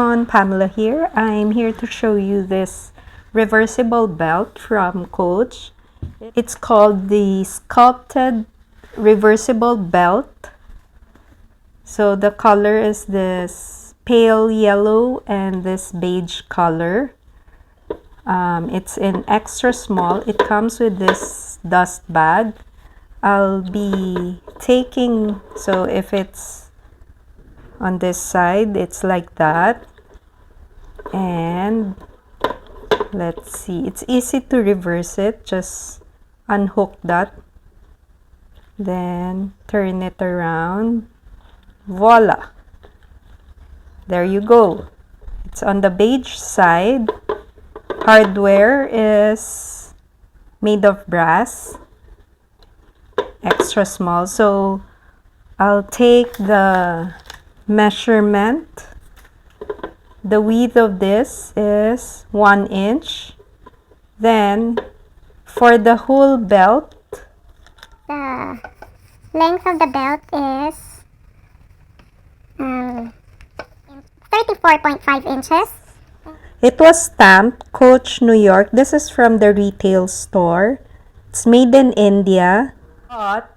everyone, Pamela here. I'm here to show you this reversible belt from Coach. It's called the Sculpted Reversible Belt. So the color is this pale yellow and this beige color. It's in extra small. It comes with this dust bag. I'll be taking, so if it's on this side, it's like that, and let's see, it's easy to reverse it. Just unhook that, then turn it around, voila, there you go. It's on the beige side. Hardware is made of brass, extra small. So I'll take the measurement. The width of this is 1 inch. Then for the whole belt, the length of the belt is 34.5 inches. It was stamped Coach, New York. This is from the retail store. It's made in India. But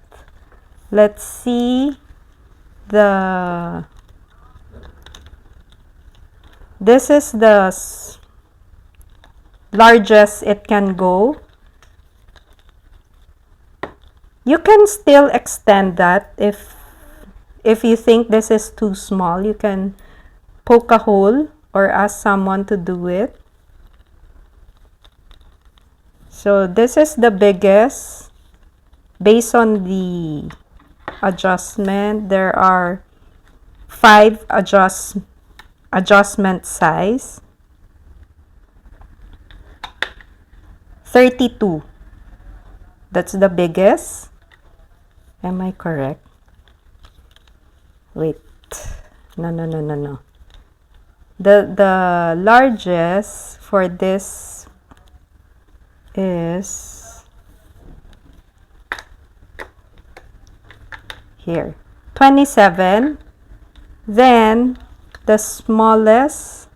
let's see this is the largest it can go. You can still extend that if you think this is too small. You can poke a hole or ask someone to do it. So this is the biggest. Based on the adjustment, there are 5 adjustment size. 32. That's the biggest. Am I correct? Wait. No. The largest for this is here, 27. Then the smallest,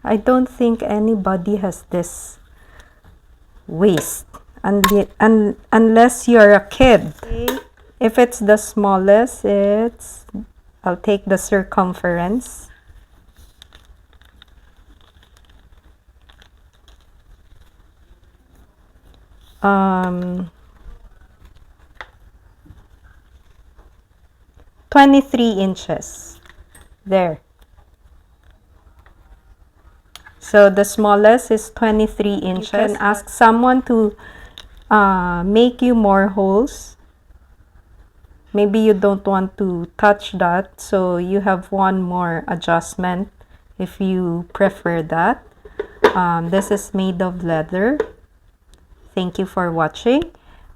I don't think anybody has this waist unless you're a kid. If it's the smallest, I'll take the circumference. Um, 23 inches. There. So the smallest is 23 inches. You can ask someone to make you more holes. Maybe you don't want to touch that, so you have one more adjustment if you prefer that. This is made of leather. Thank you for watching.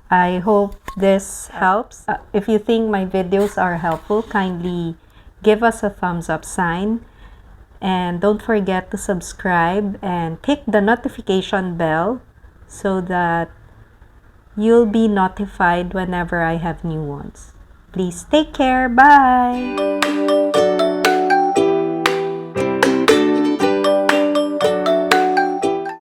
I hope this helps. If you think my videos are helpful, kindly give us a thumbs up sign. And don't forget to subscribe and click the notification bell so that you'll be notified whenever I have new ones. Please take care. Bye!